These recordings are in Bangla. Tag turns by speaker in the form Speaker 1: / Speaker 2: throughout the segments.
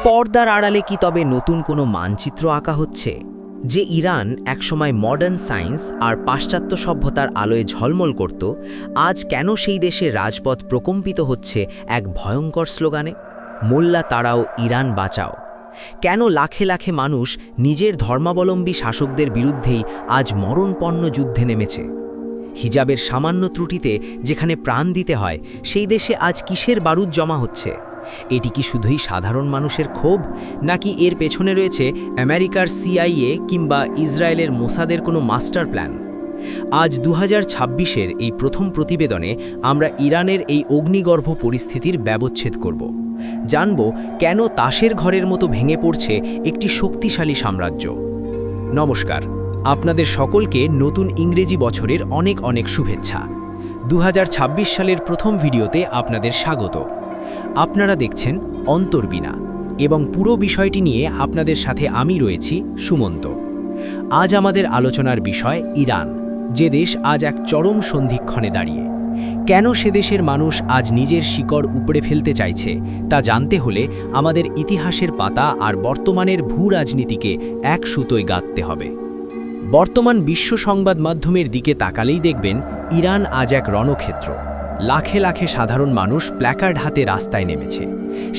Speaker 1: পর্দার আড়ালে কি তবে নতুন কোনো মানচিত্র আঁকা হচ্ছে, যে ইরান একসময় মডার্ন সায়েন্স আর পাশ্চাত্য সভ্যতার আলোয় ঝলমল করত, আজ কেন সেই দেশের রাজপথ প্রকম্পিত হচ্ছে এক ভয়ঙ্কর স্লোগানে, মোল্লা তাড়াও ইরান বাঁচাও? কেন লাখে লাখে মানুষ নিজের ধর্মাবলম্বী শাসকদের বিরুদ্ধেই আজ মরণপন্ন যুদ্ধে নেমেছে? হিজাবের সামান্য ত্রুটিতে যেখানে প্রাণ দিতে হয়, সেই দেশে আজ কিসের বারুদ জমা হচ্ছে? এটি কি শুধুই সাধারণ মানুষের ক্ষোভ, নাকি এর পেছনে রয়েছে আমেরিকার CIA কিংবা ইসরায়েলের মোসাদের কোনো মাস্টার প্ল্যান? আজ 2026-এর এই প্রথম প্রতিবেদনে আমরা ইরানের এই অগ্নিগর্ভ পরিস্থিতির ব্যবচ্ছেদ করব। জানব কেন তাসের ঘরের মতো ভেঙে পড়ছে একটি শক্তিশালী সাম্রাজ্য। নমস্কার, আপনাদের সকলকে নতুন ইংরেজি বছরের অনেক অনেক শুভেচ্ছা। 2026 সালের প্রথম ভিডিওতে আপনাদের স্বাগত। আপনারা দেখছেন অন্তর্বীণা, এবং পুরো বিষয়টি নিয়ে আপনাদের সাথে আমি রয়েছি সুমন্ত। আজ আমাদের আলোচনার বিষয় ইরান, যে দেশ আজ এক চরম সন্ধিক্ষণে দাঁড়িয়ে। কেন সে দেশের মানুষ আজ নিজের শিকড় উপড়ে ফেলতে চাইছে, তা জানতে হলে আমাদের ইতিহাসের পাতা আর বর্তমানের ভূ রাজনীতিকে এক সুতোয় গাঁথতে হবে। বর্তমান বিশ্ব সংবাদ মাধ্যমের দিকে তাকালেই দেখবেন ইরান আজ এক রণক্ষেত্র। লাখে লাখে সাধারণ মানুষ প্ল্যাকার্ড হাতে রাস্তায় নেমেছে।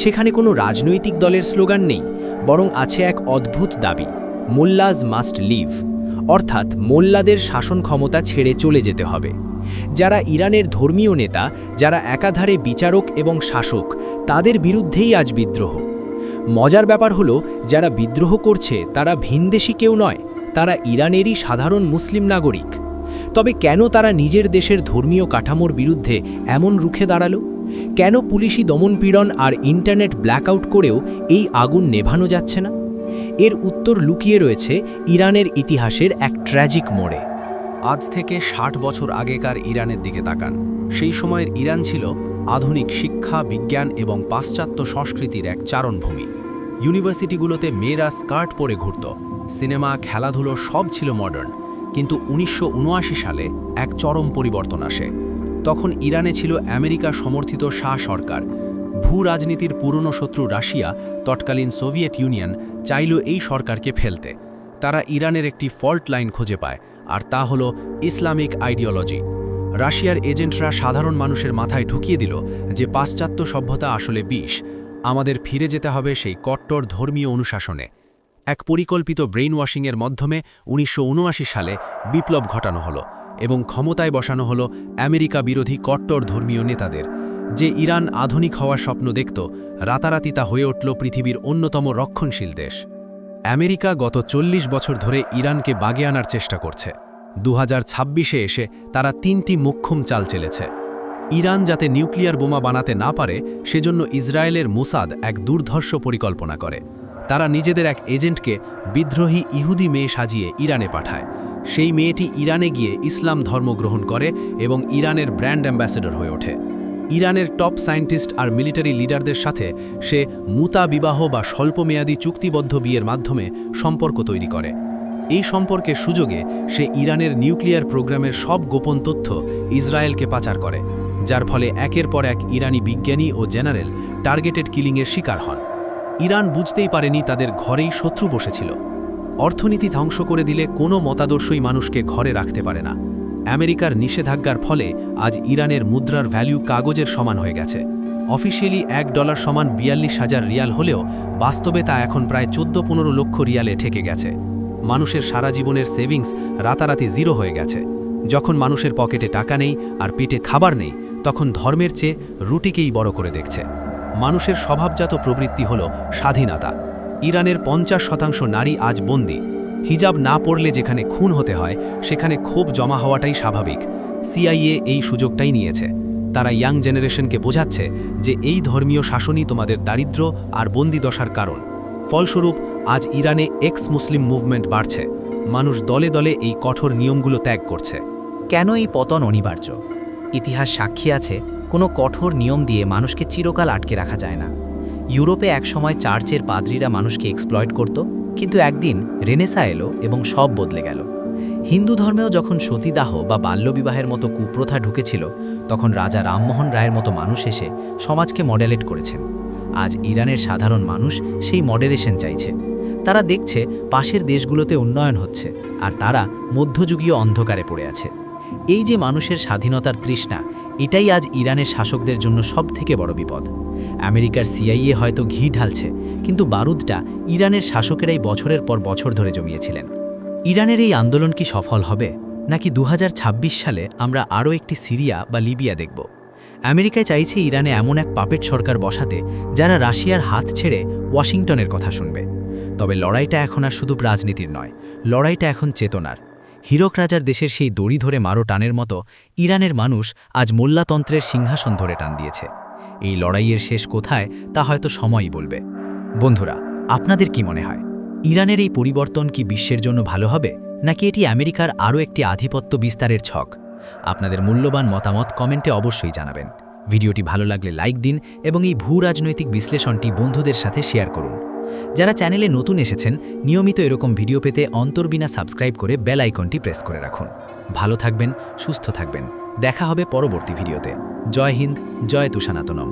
Speaker 1: সেখানে কোনো রাজনৈতিক দলের স্লোগান নেই, বরং আছে এক অদ্ভুত দাবি, মোল্লাজ মাস্ট লিভ, অর্থাৎ মোল্লাদের শাসন ক্ষমতা ছেড়ে চলে যেতে হবে। যারা ইরানের ধর্মীয় নেতা, যারা একাধারে বিচারক এবং শাসক, তাদের বিরুদ্ধেই আজ বিদ্রোহ। মজার ব্যাপার হলো, যারা বিদ্রোহ করছে তারা ভিনদেশী কেউ নয়, তারা ইরানেরই সাধারণ মুসলিম নাগরিক। তবে কেন তারা নিজের দেশের ধর্মীয় কাঠামোর বিরুদ্ধে এমন রুখে দাঁড়ালো? কেন পুলিশি দমনপীড়ন আর ইন্টারনেট ব্ল্যাকআউট করেও এই আগুন নেভানো যাচ্ছে না? এর উত্তর লুকিয়ে রয়েছে ইরানের ইতিহাসের এক ট্র্যাজিক মোড়ে।
Speaker 2: আজ থেকে 60 বছর আগেকার ইরানের দিকে তাকান। সেই সময়ের ইরান ছিল আধুনিক শিক্ষা, বিজ্ঞান এবং পাশ্চাত্য সংস্কৃতির এক চারণভূমি। ইউনিভার্সিটিগুলোতে মেয়েরা স্কার্ট পরে ঘুরত, সিনেমা, খেলাধুলো সব ছিল মডার্ন। কিন্তু 1979 সালে এক চরম পরিবর্তন আসে। তখন ইরানে ছিল আমেরিকা সমর্থিত শাহ সরকার। ভূ রাজনীতির পুরনো শত্রু রাশিয়া, তৎকালীন সোভিয়েত ইউনিয়ন, চাইল এই সরকারকে ফেলতে। তারা ইরানের একটি ফল্ট লাইন খুঁজে পায়, আর তা হলো ইসলামিক আইডিওলজি। রাশিয়ার এজেন্টরা সাধারণ মানুষের মাথায় ঢুকিয়ে দিল যে পাশ্চাত্য সভ্যতা আসলে বিষ, আমাদের ফিরে যেতে হবে সেই কট্টর ধর্মীয় অনুশাসনে। এক পরিকল্পিত ব্রেইন ওয়াশিংয়ের মাধ্যমে 1979 সালে বিপ্লব ঘটানো হলো এবং ক্ষমতায় বসানো হলো আমেরিকা বিরোধী কট্টর ধর্মীয় নেতাদের। যে ইরান আধুনিক হওয়ার স্বপ্ন দেখত, রাতারাতি তা হয়ে উঠল পৃথিবীর অন্যতম রক্ষণশীল দেশ। আমেরিকা গত 40 বছর ধরে ইরানকে বাগে আনার চেষ্টা করছে। 2026-এ এসে তারা 3টি মোক্ষম চাল চেলেছে। ইরান যাতে নিউক্লিয়ার বোমা বানাতে না পারে, সেজন্য ইসরায়েলের মোসাদ এক দুর্ধর্ষ পরিকল্পনা করে। তারা নিজেদের এক এজেন্টকে বিদ্রোহী ইহুদি মেয়ে সাজিয়ে ইরানে পাঠায়। সেই মেয়েটি ইরানে গিয়ে ইসলাম ধর্ম গ্রহণ করে এবং ইরানের ব্র্যান্ড অ্যাম্বাসেডর হয়ে ওঠে। ইরানের টপ সায়েন্টিস্ট আর মিলিটারি লিডারদের সাথে সে মুতা বিবাহ বা স্বল্পমেয়াদী চুক্তিবদ্ধ বিয়ের মাধ্যমে সম্পর্ক তৈরি করে। এই সম্পর্কের সুযোগে সে ইরানের নিউক্লিয়ার প্রোগ্রামের সব গোপন তথ্য ইসরায়েলকে পাচার করে, যার ফলে একের পর এক ইরানি বিজ্ঞানী ও জেনারেল টার্গেটেড কিলিংয়ের শিকার হন। ইরান বুঝতেই পারেনি তাদের ঘরেই শত্রু বসেছিল। অর্থনীতি ধ্বংস করে দিলে কোনো মতাদর্শই মানুষকে ঘরে রাখতে পারে না। আমেরিকার নিষেধাজ্ঞার ফলে আজ ইরানের মুদ্রার ভ্যালু কাগজের সমান হয়ে গেছে। অফিসিয়ালি $1 সমান 42,000 রিয়াল হলেও বাস্তবে তা এখন প্রায় 14-15 লক্ষ রিয়ালে ঠেকে গেছে। মানুষের সারা জীবনের সেভিংস রাতারাতি জিরো হয়ে গেছে। যখন মানুষের পকেটে টাকা নেই আর পেটে খাবার নেই, তখন ধর্মের চেয়ে রুটিকেই বড় করে দেখছে। মানুষের স্বভাবজাত প্রবৃত্তি হল স্বাধীনতা। ইরানের 50% নারী আজ বন্দী। হিজাব না পরলে যেখানে খুন হতে হয়, সেখানে ক্ষোভ জমা হওয়াটাই স্বাভাবিক। CIA এই সুযোগটাই নিয়েছে। তারা ইয়াং জেনারেশনকে বোঝাচ্ছে যে এই ধর্মীয় শাসনই তোমাদের দারিদ্র আর বন্দিদশার কারণ। ফলস্বরূপ আজ ইরানে এক্স মুসলিম মুভমেন্ট বাড়ছে। মানুষ দলে দলে এই কঠোর নিয়মগুলো ত্যাগ করছে।
Speaker 1: কেন এই পতন অনিবার্য? ইতিহাস সাক্ষী আছে, কোনো কঠোর নিয়ম দিয়ে মানুষকে চিরকাল আটকে রাখা যায় না। ইউরোপে একসময় চার্চের পাদ্রীরা মানুষকে এক্সপ্লয়েট করত, কিন্তু একদিন রেনেসা এলো এবং সব বদলে গেল। হিন্দু ধর্মেও যখন সতীদাহ বা বাল্যবিবাহের মতো কুপ্রথা ঢুকেছিল, তখন রাজা রামমোহন রায়ের মতো মানুষ এসে সমাজকে মডেলেট করেছেন।
Speaker 2: আজ ইরানের সাধারণ মানুষ সেই মডারেশন চাইছে। তারা দেখছে পাশের দেশগুলোতে উন্নয়ন হচ্ছে, আর তারা মধ্যযুগীয় অন্ধকারে পড়ে আছে। এই যে মানুষের স্বাধীনতার তৃষ্ণা, এটাই আজ ইরানের শাসকদের জন্য সবথেকে বড় বিপদ। আমেরিকার সিআইএ হয়তো ঘি ঢালছে, কিন্তু বারুদটা ইরানের শাসকেরাই বছরের পর বছর ধরে জমিয়েছিলেন। ইরানের এই আন্দোলন কি সফল হবে, নাকি 2026 সালে আমরা আরও একটি সিরিয়া বা লিবিয়া দেখব? আমেরিকায় চাইছে ইরানে এমন এক পাপেট সরকার বসাতে যারা রাশিয়ার হাত ছেড়ে ওয়াশিংটনের কথা শুনবে। তবে লড়াইটা এখন আর শুধু রাজনীতির নয়, লড়াইটা এখন চেতনার। হীরক রাজার দেশের সেই দড়ি ধরে মারো টানের মতো ইরানের মানুষ আজ মোল্লাতন্ত্রের সিংহাসন ধরে টান দিয়েছে। এই লড়াইয়ের শেষ কোথায় তা হয়তো সময়ই বলবে। বন্ধুরা, আপনাদের কি মনে হয়, ইরানের এই পরিবর্তন কি বিশ্বের জন্য ভালো হবে, নাকি এটি আমেরিকার আরও একটি আধিপত্য বিস্তারের ছক? আপনাদের মূল্যবান মতামত কমেন্টে অবশ্যই জানাবেন। ভিডিওটি ভালো লাগলে লাইক দিন এবং এই ভূ রাজনৈতিক বিশ্লেষণটি বন্ধুদের সাথে শেয়ার করুন। যারা চ্যানেলে নতুন এসেছেন, নিয়মিত এরকম ভিডিও পেতে অন্তর্বিনা সাবস্ক্রাইব করে বেল আইকনটি প্রেস করে রাখুন। ভালো থাকবেন, সুস্থ থাকবেন। দেখা হবে পরবর্তী ভিডিওতে। জয় হিন্দ, জয় তুষানাতনম।